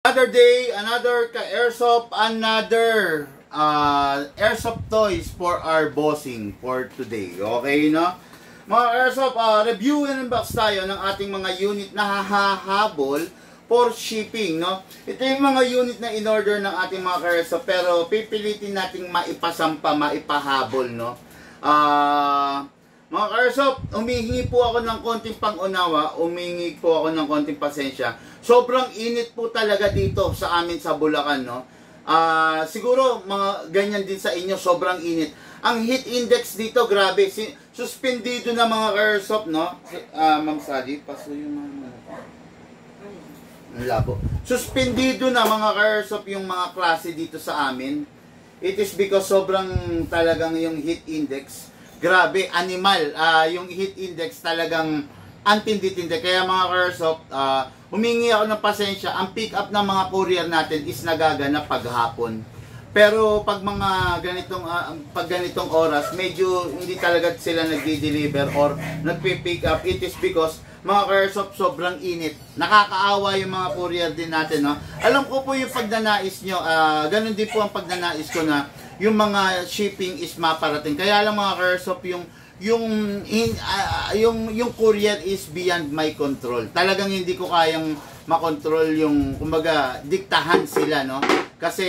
Another day, another ka-airsoft, another airsoft toys for our bossing for today. Okay, no? Mga airsoft, review and unbox tayo ng ating mga unit na hahabol for shipping, no? Ito yung mga unit na in-order ng ating mga ka-airsoft, pero pipilitin nating maipasampa, maipahabol, no? Mga ka-airsoft, humihingi po ako ng konting pangunawa, humihingi po ako ng konting pasensya. Sobrang init po talaga dito sa amin sa Bulacan, no? Siguro mga ganyan din sa inyo, sobrang init. Ang heat index dito, grabe. Suspendido na mga ka-airsoft, no? Ma'am Sally, paso yung mga ang labo. Suspendido na mga ka-airsoft yung mga klase dito sa amin. It is because sobrang talagang yung heat index. Grabe, animal. Yung heat index talagang antindi-tindi. Kaya mga ka-airsoft, humingi ako ng pasensya. Ang pick up ng mga courier natin is nagaganap paghapon. Pero pag mga ganitong oras, medyo hindi talaga sila nagdi-deliver or nagpi-pick up. It is because mga ka-airsoft, sobrang init. Nakakaawa yung mga courier din natin, no? Alam ko po yung pagnanais nyo, ganun din po ang pagnanais ko na yung mga shipping is maparating. Kaya lang mga ka-airsoft, yung courier is beyond my control. Talagang hindi ko kayang makontrol yung, kumbaga, diktahan sila, no? Kasi,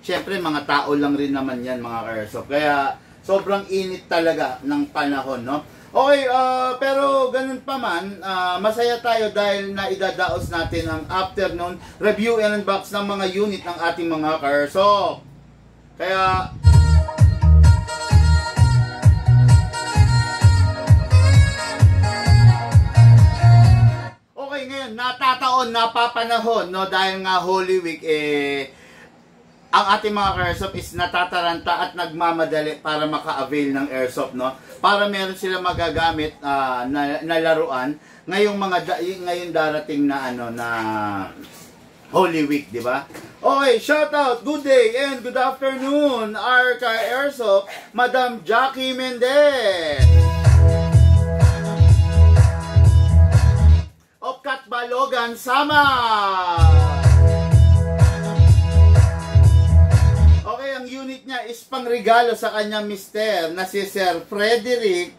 syempre, mga tao lang rin naman yan, mga ka-airsoft. Kaya, sobrang init talaga ng panahon, no? Okay, pero ganun pa man, masaya tayo dahil naidadaos natin ang afternoon review and unbox ng mga unit ng ating mga ka-airsoft. Kaya, okay, ngayon, natataon, napapanahon, no, dahil nga Holy Week, ang ating mga ka-airsoft is natataranta at nagmamadali para maka-avail ng airsoft, no? Para meron sila magagamit na laruan ngayong darating na na Holy Week, di ba? Okay, shout out, good day and good afternoon, our ka-airsoft, Madam Jackie Mendez. Opcat Balogan, sama! Okay, ang unit niya is pangregalo sa kanyang mister na si Sir Frederick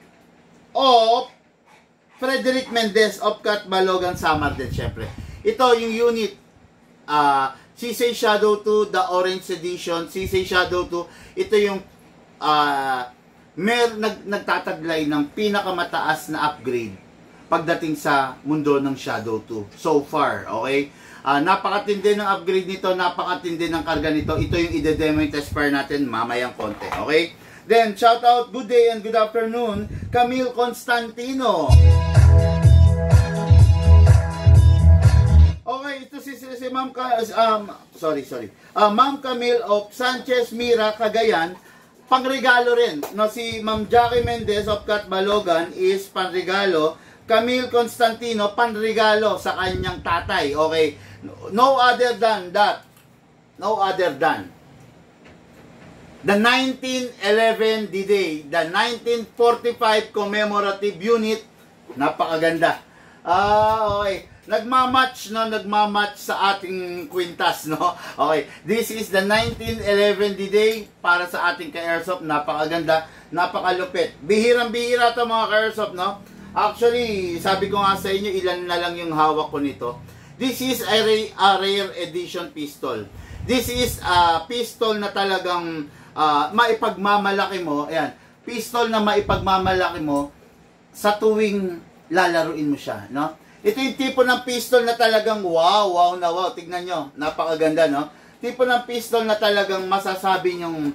Mendez of Cat Balogan Samar din, syempre. Ito yung unit, CC Shadow 2, the Orange Edition, CC Shadow 2. Ito yung nagtataglay ng pinakamataas na upgrade pagdating sa mundo ng Shadow 2 so far, okay? Napakatindi ng upgrade nito, napakatindi ng karga nito. Ito yung ide-demo yung test fire natin mamayang konti, okay? Then, shout out, good day and good afternoon, Camille Constantino. Okay, ito si Ma'am Ma'am Camille of Sanchez Mira, Cagayan, pangregalo rin. No, si Ma'am Jackie Mendez of Cat Balogan is panregalo. Camille Constantino, panregalo sa kanyang tatay. Okay, no other than that. No other than the 1911 D-Day, the 1945 commemorative unit. Napakaganda. Okay. Nagmamatch, no? Nagmamatch sa ating kwintas, no? Okay. This is the 1911 D-Day para sa ating ka-airsoft. Napakaganda, napakalupit. Bihirang-bihira to mga ka-airsoft, no? Actually, sabi ko nga sa inyo, ilan na lang yung hawak ko nito. This is a rare edition pistol. This is a pistol na talagang maipagmamalaki mo. Ayan, pistol na maipagmamalaki mo sa tuwing lalaruin mo siya, no? Ito yung tipo ng pistol na talagang wow. Tignan nyo, napakaganda, no? Tipo ng pistol na talagang masasabi nyong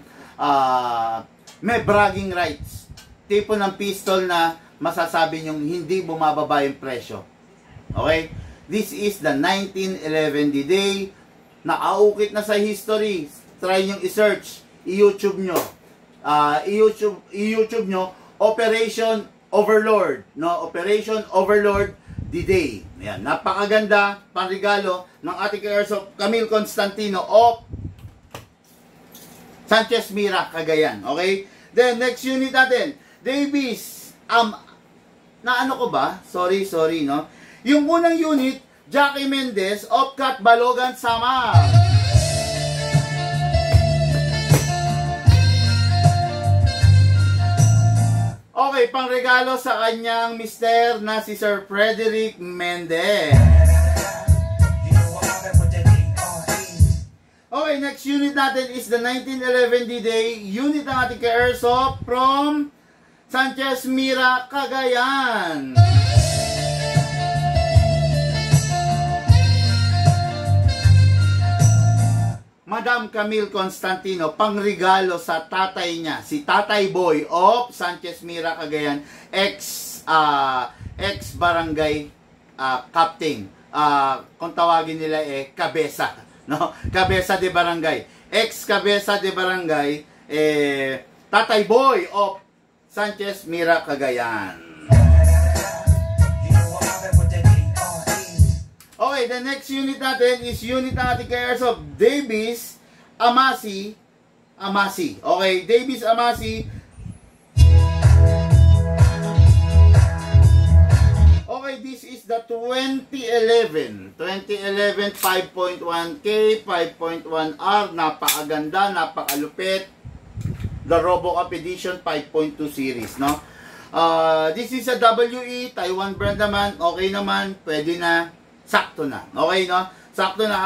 may bragging rights. Tipo ng pistol na masasabi nyong hindi bumababa yung presyo. Okay? This is the 1911 D-Day. Nakaukit na sa history. Try nyong i-search. I-YouTube nyo. I-YouTube nyo. Operation Overlord. No? Operation Overlord D-Day. Ayan. Napakaganda. Panregalo ng ating airsoft Camille Constantino of Sanchez Mira, Cagayan. Okay? Then, next unit natin. Davies. Na ano ko ba? Sorry, no? Yung unang unit, Jackie Mendez of Cat Balogan, Samar. Okay, pangregalo sa kanyang mister na si Sir Frederick Mendez. Okay, next unit natin is the 1911 D-Day unit ng ating ka-airsoft from Sanchez Mira, Cagayan. Madam Camille Constantino, pangregalo sa tatay niya, si Tatay Boy of Sanchez Mira, Cagayan, ex-barangay captain. Kung tawagin nila kabesa, no? Kabesa de barangay. Ex-kabesa de barangay, Tatay Boy of Sanchez Mira, Cagayan. Okay, the next unit natin is unit ng ating ka-airsoft, Davis Amasi. Okay, Davis Amasi. Okay, this is the 2011 5.1K, 5.1R. Napakaganda, napakalupit. The RoboCop Edition 5.2 series, no? This is a WE, Taiwan brand naman. Okay naman, pwede na. Sakto na. Okay, no? Sakto na.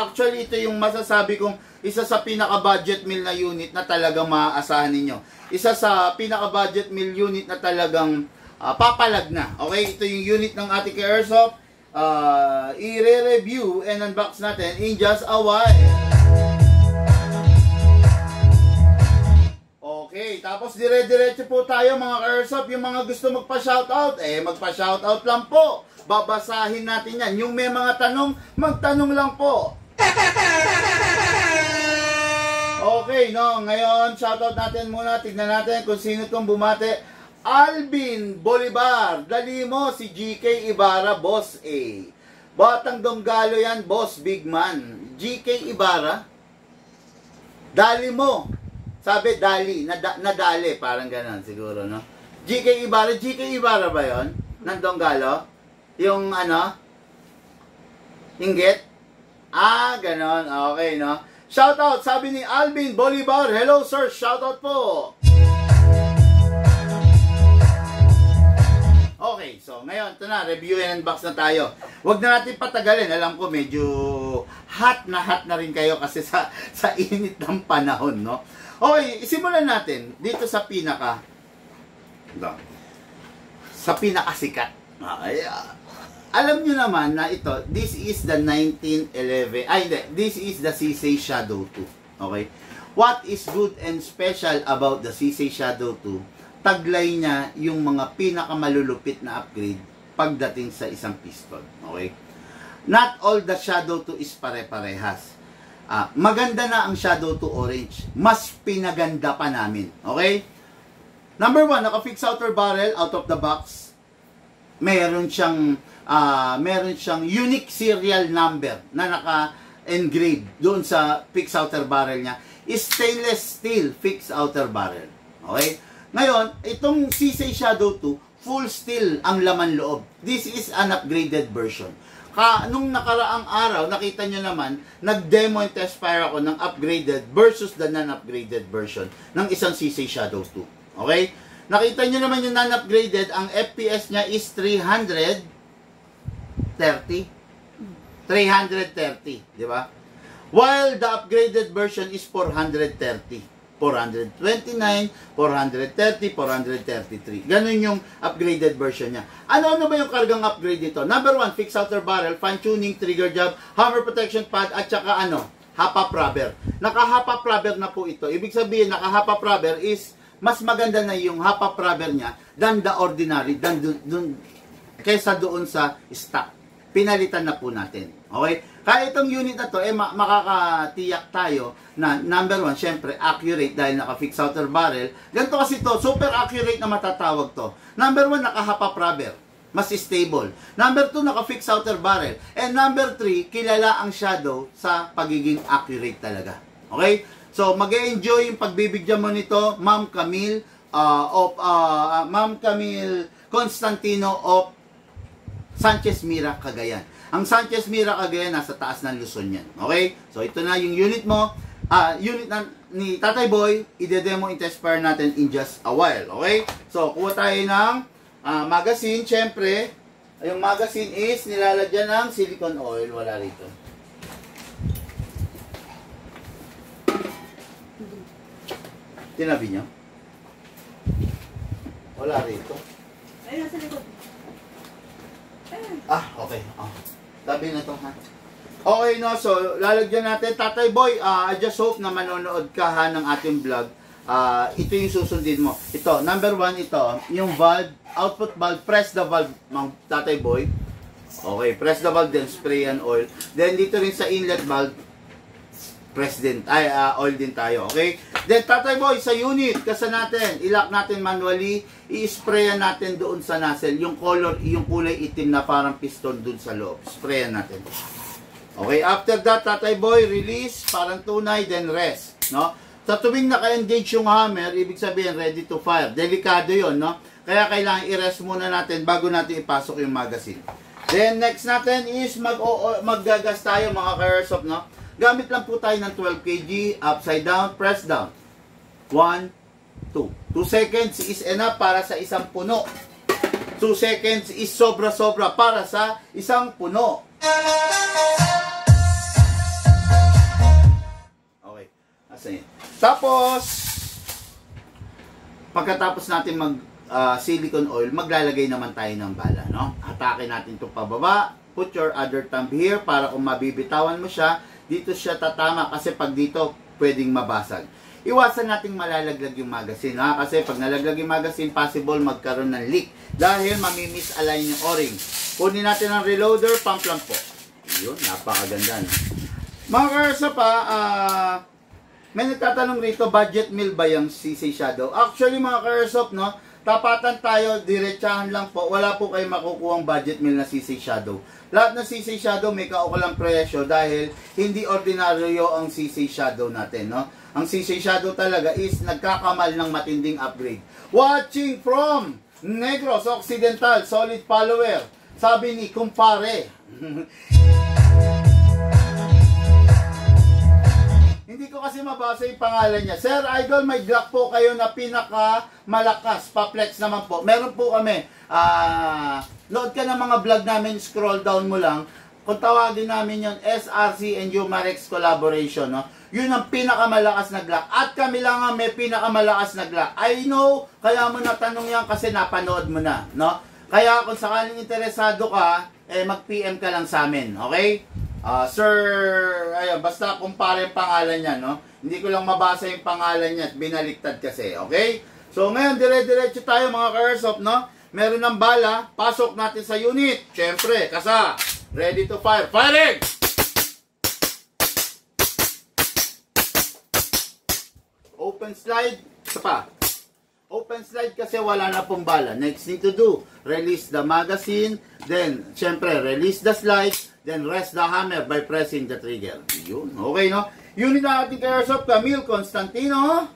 Actually, ito yung masasabi kong isa sa pinaka-budget meal na unit na talagang maaasahan ninyo. Isa sa pinaka-budget meal unit na talagang papalag na. Okay, ito yung unit ng ating airsoft. I-re-review and unbox natin in just a while. Okay, tapos dire-diretso po tayo mga airsoft. Yung mga gusto magpa-shoutout, magpa-shoutout lang po. Babasahin natin yan. Yung may mga tanong, magtanong lang po. Okay, no? Ngayon, shoutout natin muna. Tignan natin kung sino itong bumate. Alvin Bolivar. Dali mo si GK Ibarra, Boss A. Batang Donggalo yan, Boss Big Man. GK Ibarra. Dali mo. Sabi, dali. Nadali. Parang ganon siguro, no? GK Ibarra. GK Ibarra ba yun? Ng Donggalo? Yung ano? Inggit? Ganon. Okay, no? Shoutout, sabi ni Alvin Bolivar. Hello, sir. Shoutout po. Okay, so ngayon, ito na. Review and unbox na tayo. Huwag na natin patagalin. Alam ko, medyo hot na rin kayo kasi sa init ng panahon, no? Okay, simulan natin dito sa pinakasikat. Alam nyo naman na ito, this is the 1911, this is the CC Shadow 2. Okay? What is good and special about the CC Shadow 2? Taglay niya yung mga pinakamalulupit na upgrade pagdating sa isang piston. Okay? Not all the Shadow 2 is pare-parehas. Maganda na ang Shadow 2 Orange. Mas pinaganda pa namin. Okay? Number 1, naka-fix outer barrel out of the box. Meron siyang unique serial number na naka-engrave doon sa fixed outer barrel niya. Stainless steel fixed outer barrel. Okay? Ngayon, itong CC Shadow 2, full steel ang laman loob. This is an upgraded version. Nung nakaraang araw, nakita nyo naman, nag-demo and test fire ako ng upgraded versus the non-upgraded version ng isang CC Shadow 2. Okay? Nakita nyo naman yung non-upgraded, ang FPS niya is 330. 330, di ba? While the upgraded version is 430. 429, 430, 433. Ganun yung upgraded version niya. Ano ba yung kargang upgrade dito? Number 1, fixed outer barrel, fine-tuning, trigger job, hammer protection pad, at saka hop-up rubber. Naka-hop-up rubber na po ito. Ibig sabihin, naka-hop-up rubber is mas maganda na yung hop-up rubber niya than the ordinary, kaysa doon sa stock. Pinalitan na po natin. Okay? Kaya itong unit na to, makakatiyak tayo na number 1, syempre, accurate dahil naka-fix outer barrel. Ganito kasi to, super accurate na matatawag to. Number 1, naka-hop-up rubber. Mas stable. Number 2, naka-fix outer barrel. And number 3, kilala ang Shadow sa pagiging accurate talaga. Okay? So, mag-enjoy yung pagbibigyan mo nito, Ma'am Camille Constantino of Sanchez Mira, Cagayan. Ang Sanchez Mira Cagayan, nasa taas ng Luzon yan. Okay? So, ito na yung unit mo. Unit ni Tatay Boy, ide-demo and test fire natin in just a while. Okay? So, kuha tayo ng magazine. Siyempre, yung magazine is nilalagyan ng silicone oil. Wala rito. Tinabi nyo? Wala rito. Ayun, nasa likod. Okay. Tabi na to, ha? Okay, no? So, lalagyan natin. Tatay Boy, I just hope na manonood ka, ha, ng ating vlog. Ito yung susundin mo. Ito, number 1, ito. Yung valve, output valve, press the valve, Tatay Boy. Okay, press the valve, then spray and oil. Then, dito rin sa inlet valve, press din, oil din tayo, okay? Then, Tatay Boy, sa unit, kasi natin, ilock natin manually, i-sprayan natin doon sa nozzle, yung color, yung kulay itim na parang piston doon sa loob. Sprayan natin. Okay, after that, Tatay Boy, release, parang tunay, then rest, no? Sa tuwing naka-engage yung hammer, ibig sabihin, ready to fire. Delikado yon, no? Kaya kailangan i-rest muna natin bago natin ipasok yung magazine. Then, next natin is maggagas tayo, mga ka-airsoft, no? Gamit lang po tayo ng 12 kg, upside down, press down. 1, 2. 2 seconds is enough para sa isang puno. 2 seconds is sobra-sobra para sa isang puno. Okay. Asan yun? Tapos, pagkatapos natin silicone oil, maglalagay naman tayo ng bala, no? Atake natin ito pababa. Put your other thumb here para kung mabibitawan mo siya, dito siya tatama kasi pag dito pwedeng mabasag. Iwasan nating malalaglag yung magazine, ha? Kasi pag nalaglag yung magazine, possible magkaroon ng leak dahil mami-misalign yung o-ring. Kunin natin ang reloader, pump lang po. Yun, napakaganda, no? Mga karsa pa, may nagtatanong rito, budget meal ba yung CC Shadow? Actually, mga karsa, no? Tapatan tayo, diretsahan lang po. Wala po kayong makukuhang budget meal na CC Shadow. Lahat ng CC Shadow may kaukulang presyo dahil hindi ordinaryo ang CC Shadow natin, no? Ang CC Shadow talaga is nagkakamal ng matinding upgrade. Watching from Negros Occidental, solid follower. Sabi ni kumpare. Hindi ko kasi mabasa yung pangalan niya. Sir Idol, may Glock po kayo na pinaka malakas. Pa-flex naman po. Meron po kami. Load ka ng mga vlog namin, scroll down mo lang. Kung tawagin namin yung SRC and Umarex collaboration, no? Yun ang pinakamalakas na Glock. At kami lang ang may pinakamalakas na Glock. I know, kaya mo natanong yan kasi napanood mo na, no? Kaya kung sakaling interesado ka, mag-PM ka lang sa amin, okay? Sir, ayun, basta kumpare yung pangalan niya, no? Hindi ko lang mabasa yung pangalan niya at binaliktad kasi, okay? So, ngayon, dire-diretso tayo mga ka-airsoft, no? Meron ng bala, pasok natin sa unit. Siyempre, kasa, ready to fire. Firing! Open slide, isa pa. Open slide kasi wala na pong bala. Next thing to do, release the magazine, then, siyempre, release the slide, then rest the hammer by pressing the trigger. Yun. Okay, no? Unit na ating ka-airsoft, Camille Constantino.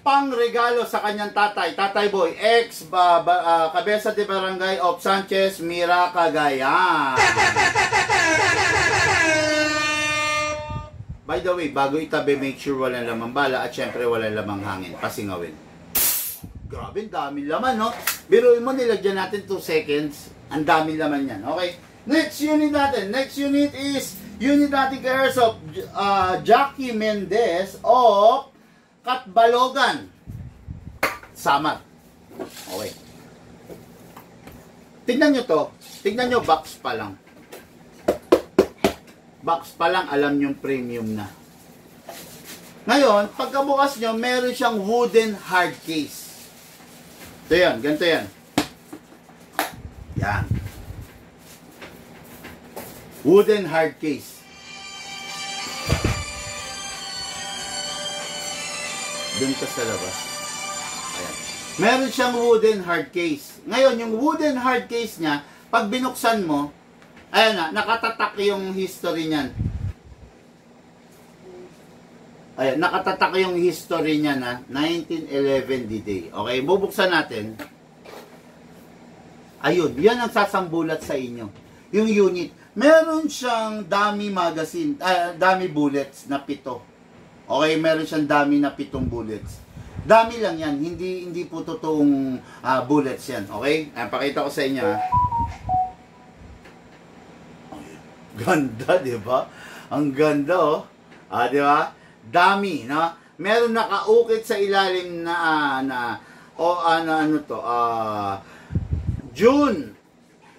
Pang regalo sa kanyang tatay, Tatay Boy, Cabeza de Barangay of Sanchez Mira Cagayan. By the way, bago itabi, make sure walang lamang bala at syempre walang lamang hangin. Pasingawin. Grabe, dami laman, no? Biruin mo, nilagyan natin 2 seconds. Ang dami laman yan, okay? Next unit natin. Next unit is unit natin ka-airsoft, Jackie Mendez of Katbalogan. Samar. Okay. Tignan nyo to. Tignan nyo, box pa lang. Box pa lang, alam nyo premium na. Ngayon, pagkabukas nyo, meron siyang wooden hard case. Ito yan, ganito yan. Yan. Wooden hard case. Doon ka sa labas. Ayan. Meron siyang wooden hard case. Ngayon, yung wooden hard case niya, pag binuksan mo, ayan na, nakatatak yung history niyan. Ayan, nakatatak yung history niya na 1911 D-Day. Okay, bubuksan natin. Ayun, yan ang sasambulat sa inyo. Yung unit. Meron siyang dummy magazine, dummy bullets na 7. Okay, meron siyang dummy na 7 bullets. Dummy lang yan, hindi po totoong bullets yan. Okay? Pakita ko sa inyo. Ganda, di ba? Ang ganda, oh. Di ba? Dummy, no? Meron nakaukit sa ilalim na June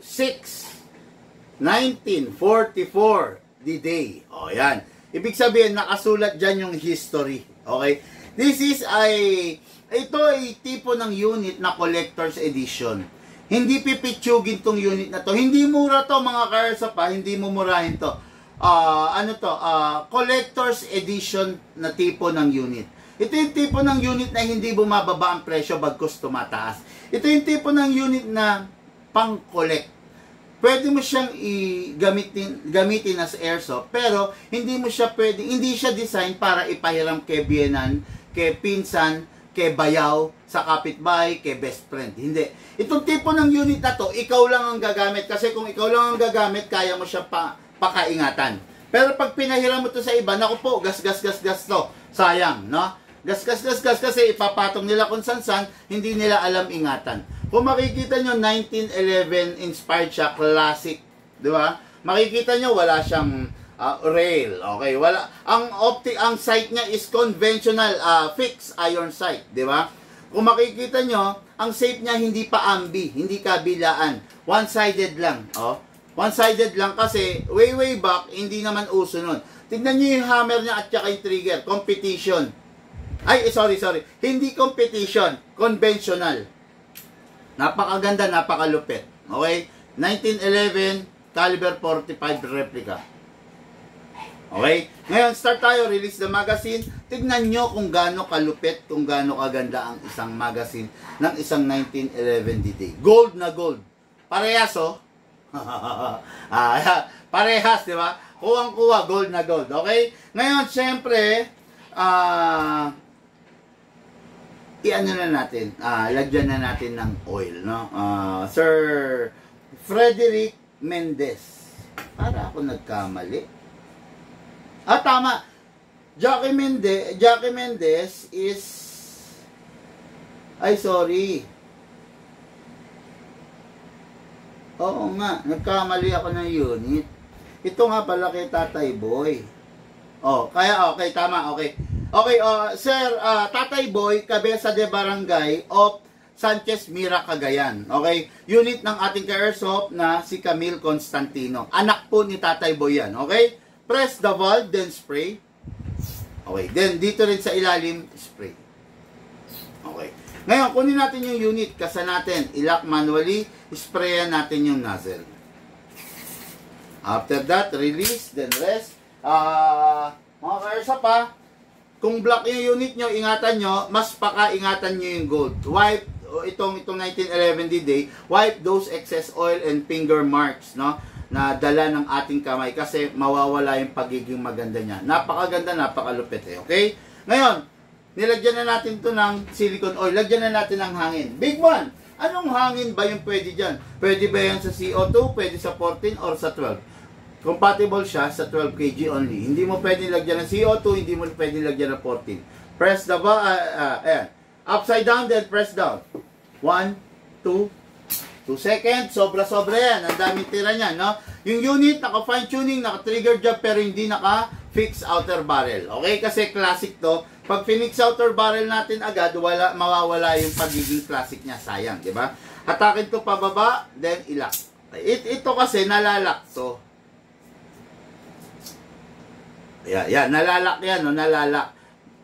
6, 1944, D-Day. O, yan. Ibig sabihin, nakasulat dyan yung history. Okay? Ito ay tipo ng unit na collector's edition. Hindi pipitsugin tong unit na to. Hindi mura to, mga ka-airsoft, hindi mo murahin to. Collector's edition na tipo ng unit. Ito yung tipo ng unit na hindi bumababa ang presyo bagkus tumataas. Ito yung tipo ng unit na pang-collect. Pwede mo siyang gamitin as airsoft, pero hindi siya design para ipahiram kay biyenan, kay pinsan, kay bayaw, sa kapitbahay, kay best friend. Hindi. Itong tipo ng unit na to, ikaw lang ang gagamit. Kasi kung ikaw lang ang gagamit, kaya mo siya pakaingatan. Pero pag pinahiram mo to sa iba, naku po, gas to. Sayang, no? Gas kasi ipapatong nila kung san-san, hindi nila alam ingatan. Kung makikita nyo, 1911 inspired siya, classic, di ba? Makikita nyo, wala siyang rail, okay? Wala, ang sight niya is conventional, fixed iron sight, di ba? Kung makikita nyo, ang shape niya hindi pa ambi, hindi kabilaan, one-sided lang, oh. One-sided lang kasi way back, hindi naman uso nun. Tignan nyo yung hammer niya at saka yung trigger, competition. Sorry. Hindi competition, conventional. Napakaganda, napakalupit. Okay? 1911, caliber 45 replica. Okay? Ngayon, start tayo, release the magazine. Tignan nyo kung gaano kalupit, kung gaano kaganda ang isang magazine ng isang 1911 D-Day. Gold na gold. Parehas, oh. Parehas, di ba? Kuwang-kuwa, gold na gold. Okay? Ngayon, syempre, lagyan na natin ng oil, no? Sir Frederick Mendez. Para ako nagkamali. Tama. Jackie Mendez is... sorry. Oo nga, nagkamali ako ng unit. Ito nga pala kay Tatay Boy. Okay, tama, okay. Okay, Sir, Tatay Boy, Cabeza de Barangay of Sanchez Mira, Cagayan. Okay, unit ng ating ka-airsoft na si Camille Constantino. Anak po ni Tatay Boy yan, okay? Press the valve, then spray. Okay, then dito rin sa ilalim, spray. Okay. Ngayon, kunin natin yung unit, kasa natin, i-lock manually, sprayan natin yung nozzle. After that, release, then rest. Mga ka-airsoft kung black yung unit nyo, ingatan nyo, mas paka-ingatan nyo yung gold. Wipe, itong 1911 D-Day, wipe those excess oil and finger marks, no? Na dala ng ating kamay kasi mawawala yung pagiging maganda niya. Napakaganda, napakalupit okay? Ngayon, nilagyan na natin to ng silicone oil. Lagyan na natin ng hangin. Big one! Anong hangin ba yung pwede dyan? Pwede ba yan sa CO2, pwede sa 14, or sa 12? Compatible siya sa 12 kg only. Hindi mo pwede lagyan ng CO2, hindi mo pwede lagyan ng 14. Press the ayan. Upside down, then press down. 1, 2 seconds. Sobra-sobra yan. Ang daming tira niyan, no? Yung unit, naka-fine tuning, naka-trigger job, pero hindi naka-fix outer barrel. Okay? Kasi classic to. Pag finix outer barrel natin agad, mawawala yung pagiging classic niya. Sayang, di ba? Hatakin to pababa, then ilock. Ito kasi nalalak to. Yan, nalalak yan, no? Nalalak.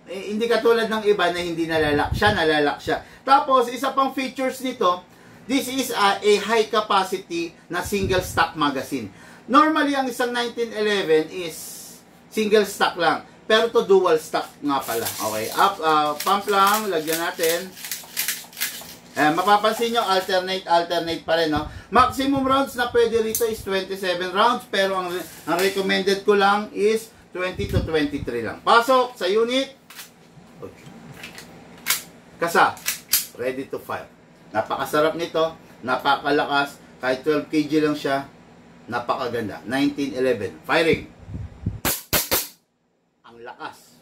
Hindi katulad ng iba na hindi nalalak siya. Tapos, isa pang features nito, this is a high capacity na single stack magazine. Normally, ang isang 1911 is single stack lang. Pero to dual stack nga pala. Okay, pump lang, lagyan natin. Mapapansin nyo, alternate pa rin, no? Maximum rounds na pwede rito is 27 rounds, pero ang recommended ko lang is 20 to 23 lang. Pasok sa unit. Kasa. Ready to fire. Napakasarap nito. Napakalakas. Kahit 12 kg lang siya. Napakaganda. 1911. Firing. Ang lakas.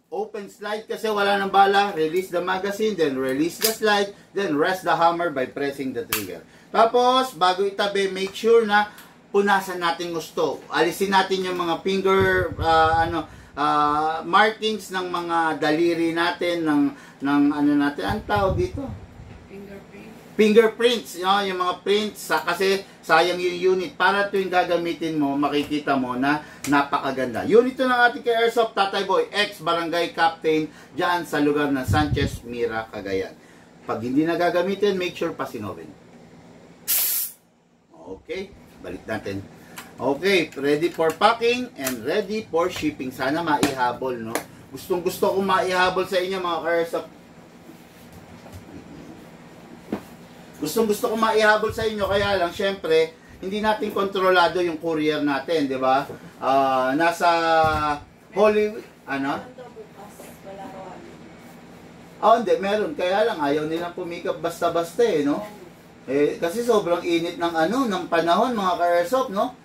Open slide kasi wala ng bala. Release the magazine, then release the slide, then rest the hammer by pressing the trigger. Tapos, bago itabi, make sure na punasan natin gusto. Alisin natin yung mga finger, markings ng mga daliri natin, ng ano natin, ang tawag dito? Fingerprints, yung mga prints, kasi sayang yung unit. Para ito yung gagamitin mo, makikita mo na napakaganda. Unit ito ng ating Airsoft Tatay Boy, ex-barangay captain, dyan sa lugar ng Sanchez Mira, Cagayan. Pag hindi na gagamitin, make sure pasinobin. Okay, balik natin. Okay, ready for packing and ready for shipping. Sana maihabol, no? Gustong gusto kong maihabol sa inyo, mga Airsoft. Gustong-gusto ko maihabol sa inyo, kaya lang, syempre, hindi natin kontrolado yung courier natin, di ba? Nasa Holy, hindi, meron. Kaya lang, ayaw nilang pumikap basta-basta no? Kasi sobrang init ng ng panahon, mga ka-airsoft, no?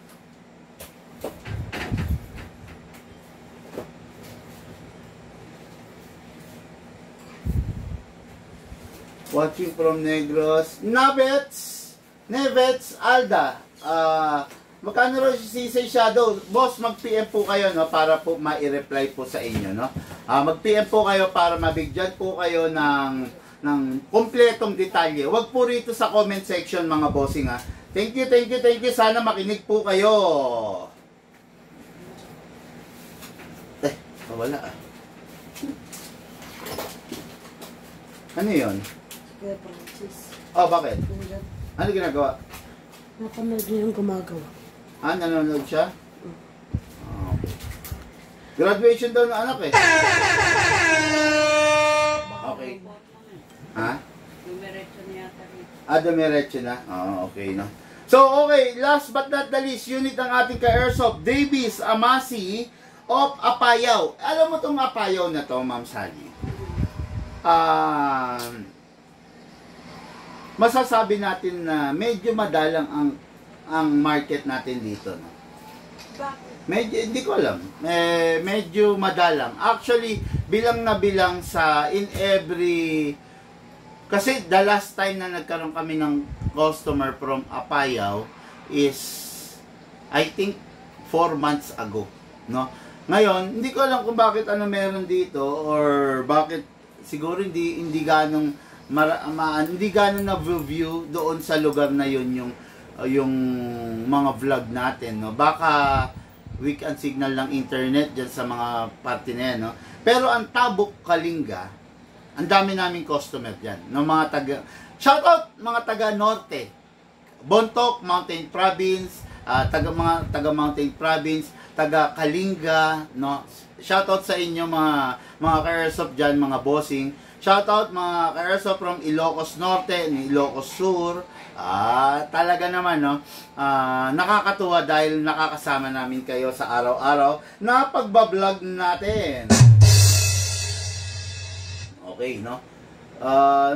Watching from Negros. Nevets Alda. Magkano rin si Shadow? Boss, mag-PM po kayo, no, para po ma-reply po sa inyo, no? Mag-PM po kayo para mabigyan po kayo ng kompletong detalye. Huwag po rito sa comment section, mga bossing, ha. Thank you. Sana makinig po kayo. Wala, Ano yun? Bakit? Ano ginagawa? Napanood niya yung gumagawa. Nanonood siya? Okay. Graduation daw ng anak, Okay. Dumiretso na yata. Dumiretso na? Okay, no? So, okay. Last but not the least, unit ng ating ka-airsoft, Davis Amasi of Apayao. Alam mo itong Apayao na to, Ma'am Sally? Masasabi natin na medyo madalang ang market natin dito, no? Medyo, hindi ko alam. Medyo madalang. Actually, bilang na bilang sa kasi the last time na nagkaroon kami ng customer from Apayao is I think 4 months ago, no? Ngayon, hindi ko alam kung bakit meron dito or bakit siguro hindi ganong hindi gano'n na view doon sa lugar na yun yung mga vlog natin, no? Baka weak ang signal ng internet dyan sa mga parte na yan, no? Pero ang Tabuk, Kalinga, ang dami naming customer dyan, no? Shoutout mga taga Norte, Bontoc Mountain Province, mga taga Mountain Province, taga Kalinga, no? Shoutout sa inyo mga ka-airsoft dyan, mga bossing. Shoutout mga ka-airsoft from Ilocos Norte, Ilocos Sur. Talaga naman, no? Nakakatuwa dahil nakakasama namin kayo sa araw-araw na pagbablog natin. Okay, no?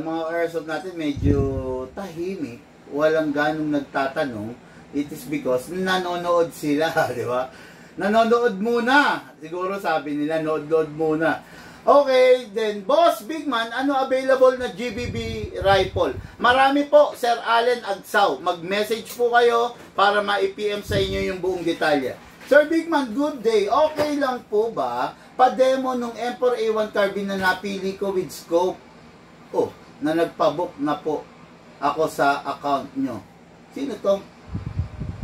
Mga airsoft natin medyo tahimik. Walang ganong nagtatanong. It is because nanonood sila, di ba? Nanonood muna. Siguro sabi nila, nood muna. Okay, then Boss Bigman, ano available na GBB rifle? Marami po, Sir Allen Agsaw. Mag-message po kayo para ma-PM sa inyo yung buong detalye. Sir Bigman, good day. Okay lang po ba pa-demo nung M4 A1 carbine na napili ko with scope? Na nagpabook na po ako sa account nyo. Sino to?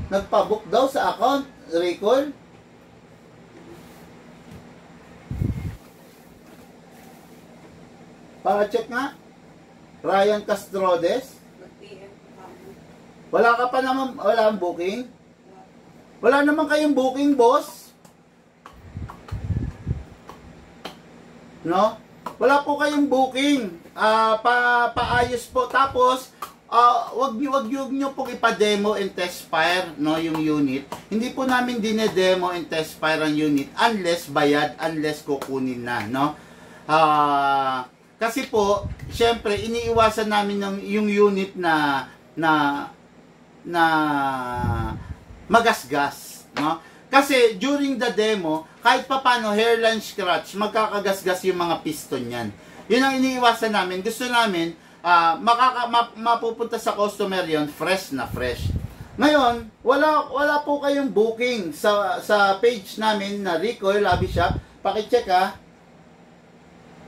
Nagpabook daw sa account? Recall? Para check nga. Ryan Castrodes. Wala ka pa naman, wala ang booking? Wala naman kayong booking, boss? No? Wala po kayong booking. Paayos po. Tapos, wag nyo pong ipa-demo and test fire, no, yung unit. Hindi po namin dine-demo and test fire ang unit unless bayad, unless kukunin na, no. Kasi po, syempre, iniiwasan namin yung unit na magasgas, no? Kasi during the demo, kahit papaano hairline scratch, magkakagasgas yung mga piston niyan. Yun ang iniiwasan namin. Gusto namin mapupunta sa customer yon fresh na fresh. Ngayon, wala po kayong booking sa page namin na Recoil Hobby Shop. Paki-check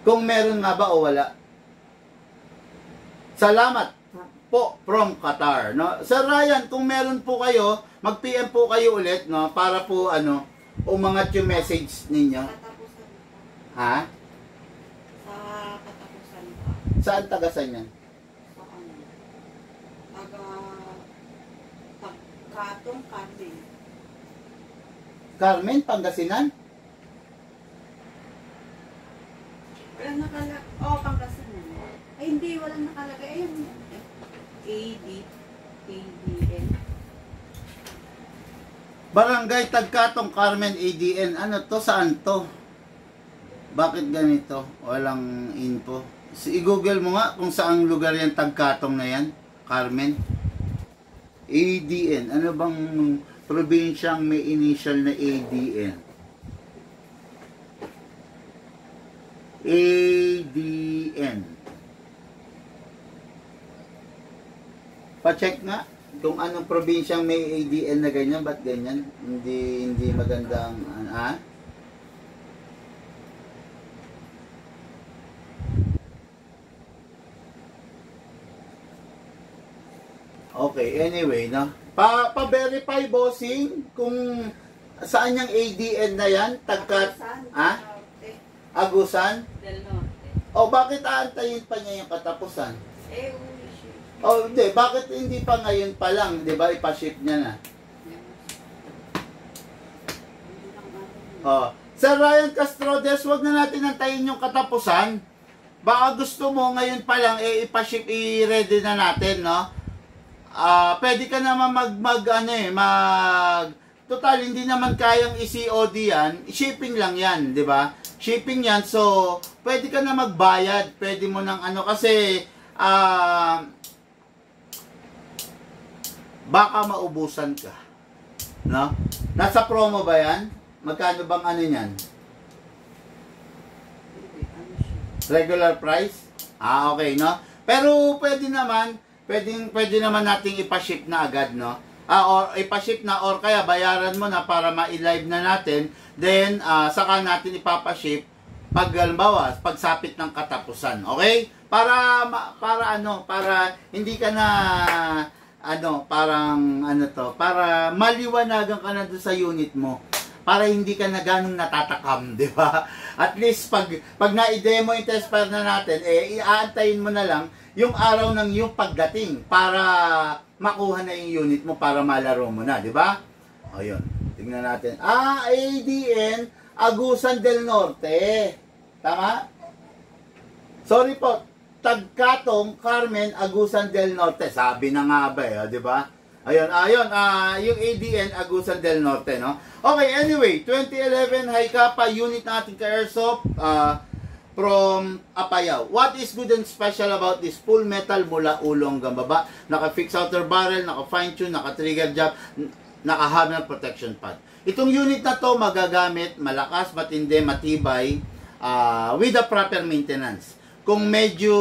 kung meron nga ba o wala. Salamat po from Qatar, no? Sir Ryan, kung meron po kayo, mag-PM po kayo ulit, no, para po umangat yung message ninyo. Katapusan pa. Ha? Sa katapusan pa. Saan tagasan yan? Sa ano? Katong Carmen. Carmen, Pangasinan? Walang nakalagay. Oh, Pangasinan. Ay, hindi. Walang nakalagay. Ayun. ADN. Barangay Tagkatong, Carmen, ADN. Ano to? Saan to? Bakit ganito? Walang info. I-google mo nga kung saang lugar yan, Tagkatong na yan, Carmen. ADN. Ano bang probinsyang may initial na ADN? ADN. Pa-check nga kung anong probinsyang may ADN na ganyan. Ba't ganyan? Hindi magandang Okay, anyway, no? Pa-verify, bossing, kung saan yung ADN na yan? Agusan? Del Norte. O, bakit aantayin pa niya yung katapusan? Uwi siya. O, hindi. Bakit hindi pa ngayon pa lang? Di ba, ipa-ship niya na? Sir Ryan Castrodes, wag na natin antayin yung katapusan. Baka gusto mo ngayon pa lang, ipa-ship, i-ready na natin, no? Pwede ka naman total, hindi naman kayang i-COD yan. Shipping lang yan, di ba? Shipping yan, so, pwede ka na magbayad. Pwede mo ng kasi, baka maubusan ka. No? Nasa promo ba yan? Magkano bang niyan? Regular price? Okay, no? Pero, pwede naman nating ipa-ship na agad, no? Or ipa-ship na, or kaya bayaran mo na para ma-live na natin, then saka natin ipapa-ship pag halimbawa, pagsapit ng katapusan, okay? Para hindi ka na para maliwanagan ka na doon sa unit mo. Para hindi ka na ganong natatakam, di ba? At least pag na-demo yung test fire na natin, iaantayin mo na lang yung araw ng yung pagdating para makuha na yung unit mo para malaro mo na, di ba? O yun, tingnan natin. ADN, Agusan del Norte. Tama? Sorry po, Tagkatong, Carmen, Agusan del Norte. Sabi na nga ba, di ba? Ayun, yung ADN, Agusan del Norte, no? Okay, anyway, 2011 Hi-Capa unit natin ka-airsoft, from Apayao. What is good and special about this? Full metal mula ulo hanggang baba. Naka-fix outer barrel, naka-fine tune, naka-trigger job, naka-hammer protection pad. Itong unit na to magagamit, malakas, matindi, matibay, with the proper maintenance. Kung medyo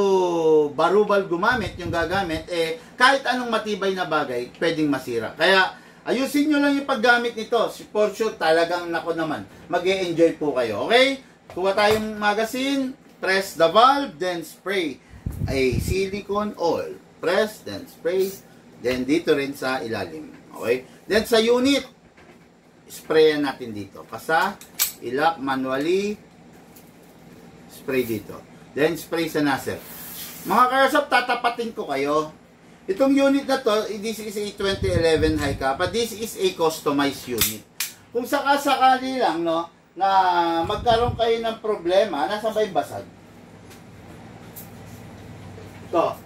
barubal gumamit yung gagamit, kahit anong matibay na bagay, pwedeng masira. Kaya, ayusin nyo lang yung paggamit nito. For sure, talagang mag-e-enjoy po kayo. Okay? Kuha tayong magazine, press the valve, then spray a silicone oil. Press, then spray, then dito rin sa ilalim. Okay? Then sa unit, sprayan natin dito. Kasa, ilak manually, spray dito. Then spray sa nozzle. Mga ka-airsoft, tatapatin ko kayo. Itong unit na to, this is a 2011 Hi-Capa. This is a customized unit. Kung sakasakali lang, no, na magkaroon kayo ng problema, nasa ba yung basag? Ito.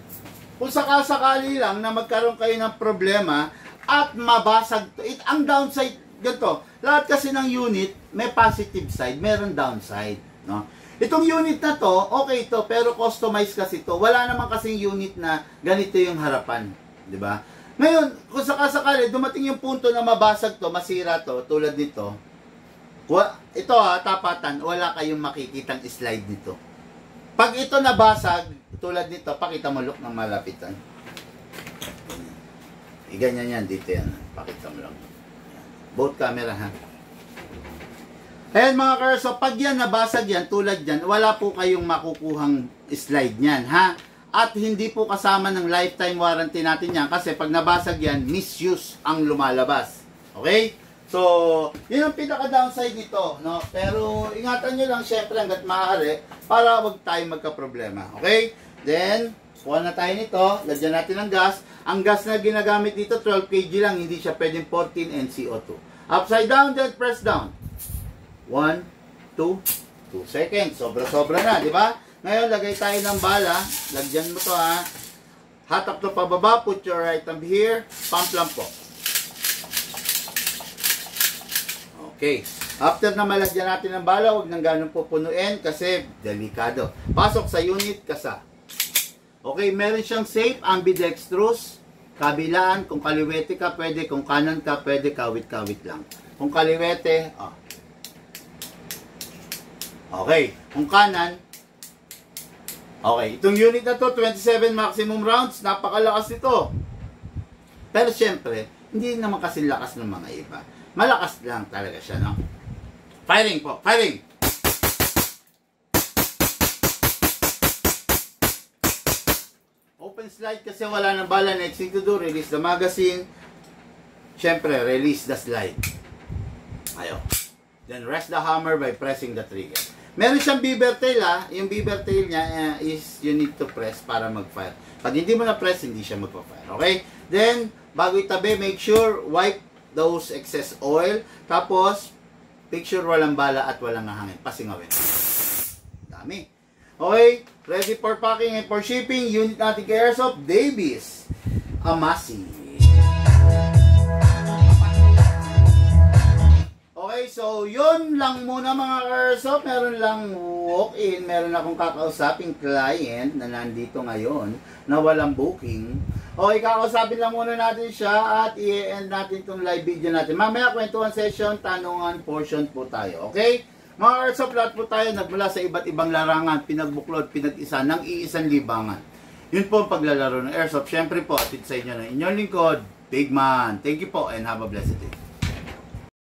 kung sakasakali lang na magkaroon kayo ng problema at mabasag to, ang downside, ganito, lahat kasi ng unit, may positive side, meron downside, no? Itong unit na to, okay to, pero customized kasi to. Wala naman kasing unit na ganito yung harapan, di ba? Ngayon, kung sakasakali, dumating yung punto na mabasag to, masira to, tulad nito, ito tapatan, wala kayong makikitang slide nito. Pag ito nabasag, tulad nito, pakita mo look ng malapitan. Ganyan yan, dito yan. Pakita mo lang. Both camera, ha? Ayan mga ka-airsoft, pag yan nabasag yan, tulad yan, wala po kayong makukuhang slide niyan, ha? At hindi po kasama ng lifetime warranty natin yan kasi pag nabasag yan, misuse ang lumalabas. Okay? So, yun ang pinaka-downside nito, no? Pero ingatan nyo lang syempre hanggat maaari para wag tayo magka-problema. Okay? Then, kuha na tayo nito, lagyan natin ng gas. Ang gas na ginagamit dito, 12 kg lang, hindi siya pwedeng 14 and CO2. Upside down, then press down. 1, 2, 2 seconds. Sobra-sobra na, di ba? Ngayon, lagay tayo ng bala. Lagyan mo to, ha. Hatak to pababa, put your right thumb here. Pump lang po. Okay. After na malagyan natin ng bala, huwag nang ganun pupunuin kasi delikado. Pasok sa unit, kasa. Okay, meron siyang safe, ambidextrous, kabilaan, kung kaliwete ka, pwede, kung kanan ka, pwede, kawit-kawit lang. Kung kaliwete, okay, kung kanan, okay, itong unit na to, 27 maximum rounds, napakalakas ito. Pero syempre, hindi naman kasi lakas ng mga iba. Malakas lang talaga siya, no? Firing po, firing! Open slide kasi wala nang bala. Next thing to do, release the magazine. Syempre, release the slide. Ayo. Then rest the hammer by pressing the trigger. Meron siyang beaver tail, ha. Yung beaver tail niya is you need to press para mag-fire. Pag hindi mo na-press, hindi siya magpa-fire. Okay? Then, bago itabi, make sure wipe those excess oil. Tapos, picture walang bala at walang hangin. Pasingawin. Dami. Okay, ready for packing and for shipping. Unit natin kay Airsoft, Davies Amasi. Okay, so yun lang muna mga Airsoft. Meron lang walk-in. Meron akong kakausaping client na nandito ngayon na walang booking. Okay, kakausapin lang muna natin siya at i-end natin itong live video natin. Mamaya kwentuhan session, tanungan portion po tayo. Okay? Mga Airsoft, lahat po tayo nagmula sa iba't ibang larangan, pinagbuklod, pinag-isa ng iisang libangan. Yun po ang paglalaro ng Airsoft. Siyempre po, atid sa inyo ng inyong lingkod, Big Man. Thank you po and have a blessed day.